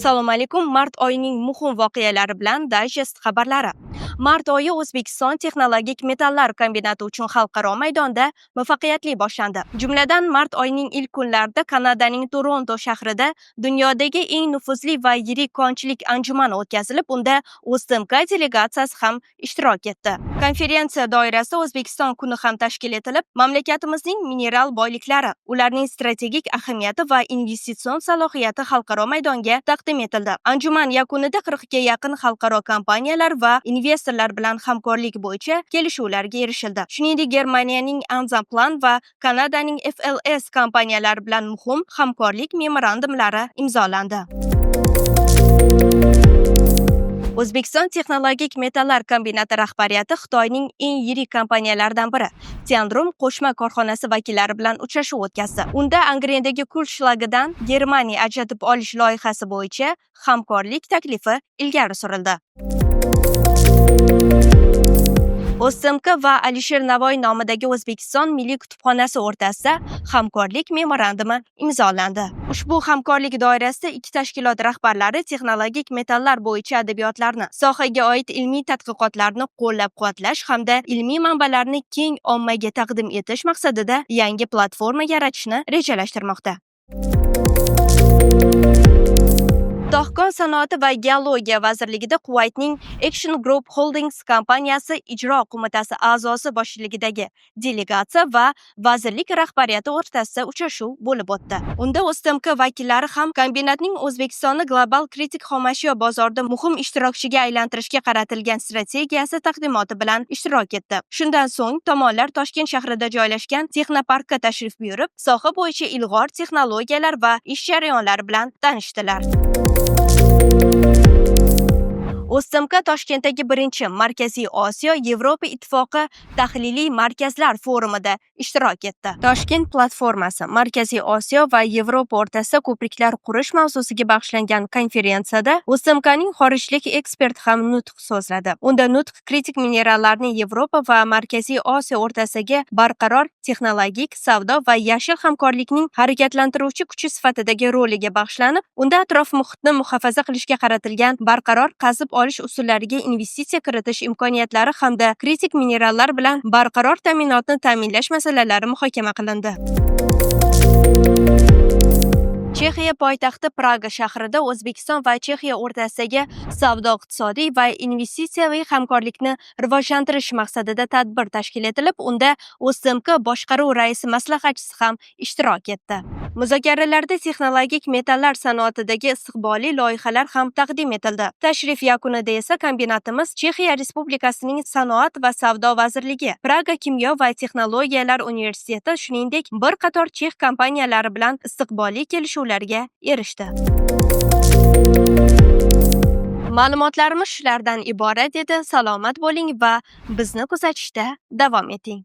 Assalomu alaykum. Mart oyining muhim voqealari bilan Digest xabarlari. Mart oyi O'zbekiston texnologik metallar kombinati uchun xalqaro maydonda muvaffaqiyatli boshlandi. Jumladan, mart oyining ilk kunlarida Kanadaning Toronto shahrida dunyodagi eng nufuzli va yirik konchilik anjumani o'tkazilib, unda O'zTMK delegatsiyasi ham ishtirok etdi. Konferensiya doirasida O'zbekiston kuni ham tashkil etilib, mamlakatimizning mineral boyliklari, ularning strategik ahamiyati va investitsion salohiyati xalqaro maydonga taqdim etildi. Anjuman yakunida 40 ga yaqin xalqaro kompaniyalar va investorlar bilan hamkorlik bo'yicha kelishuvlarga erishildi. Shuningdek, Germaniyaning Anzaplan va Kanadaning FLS kompaniyalari bilan muhim hamkorlik memorandumlari imzolandi. O'zbekiston texnologik metallar kombinati rahbariyati Xitoyning eng yirik kompaniyalaridan biri Tianrum qo'shma korxonasi vakillari bilan uchrashuv o'tkazdi. Unda Angrendagi kul shlagidan Germaniya ajratib olish loyihasi bo'yicha hamkorlik taklifi ilgari surildi. O'zTMK va Alisher Navoiy nomidagi O'zbekiston Milliy kutubxonasi o'rtasida hamkorlik memorandumi imzolandi. Ushbu hamkorlik doirasida ikki tashkilot rahbarlari texnologik metallar bo'yicha adabiyotlarni, sohaga oid ilmiy tadqiqotlarni qo'llab-quvvatlash hamda ilmiy manbalarni keng ommaga taqdim etish maqsadida yangi platforma yaratishni rejalashtirmoqda. Dehqon sanoati va geologiya vazirligida Kuvaytning Action Group Holdings kompaniyasi ijro qo'mitasi a'zosi boshchiligidagi delegatsiya va vazirlik rahbariyati o'rtasida uchrashuv bo'lib o'tdi. Unda O'zTMK vakillari ham kombinatning O'zbekistonni global kritik xomashyo bozorida muhim ishtirokchiga aylantirishga qaratilgan strategiyasi taqdimoti bilan ishtirok etdi. Shundan so'ng tomonlar Toshkent shahrida joylashgan texnoparkka tashrif buyurib, soha bo'yicha ilg'or texnologiyalar va ish jarayonlari bilan tanishdilar. O'zTMK Toshkentdagi birinchi Markaziy Osiyo Yevropa ittifoqi tahliliy markazlar forumida ishtirok etdi. Toshkent platformasi Markaziy Osiyo va Yevropa o'rtasida ko'priklar qurish mavzusiga bag'ishlangan konferensiyada O'zTMKning xorijlik eksperti ham nutq so'zladi. Unda nutq kritik minerallarning Yevropa va Markaziy Osiyo o'rtasidagi barqaror texnologik, savdo va yashil hamkorlikning harakatlantiruvchi kuchi sifatidagi roliga bag'ishlanib, unda atrof muhitni muhofaza qilishga qaratilgan barqaror qazib olish usullariga investitsiya kiritish imkoniyatlari hamda kritik minerallar bilan barqaror ta'minotni ta'minlash masalalari muhokama qilindi. Chexiya poytaxti Praga shahrida O'zbekiston va Chexiya o'rtasidagi savdo-iqtisodiy va investitsiyaviy hamkorlikni rivojlantirish maqsadida tadbir tashkil etilib, unda O'zTMK boshqaruv raisi maslahatchisi ham ishtirok etdi. Muzokaralarda texnologik metallar sanoatidagi istiqbolli loyihalar ham taqdim etildi. Tashrif yakunida esa kombinatimiz Chexiya Respublikasining Sanoat va savdo vazirligi, Praga kimyo va texnologiyalar universiteti, shuningdek bir qator chex kompaniyalari bilan istiqbolli kelishuvlarga erishdi. Ma'lumotlarimiz shulardan iborat edi. Salomat bo'ling va bizni kuzatishda davom eting.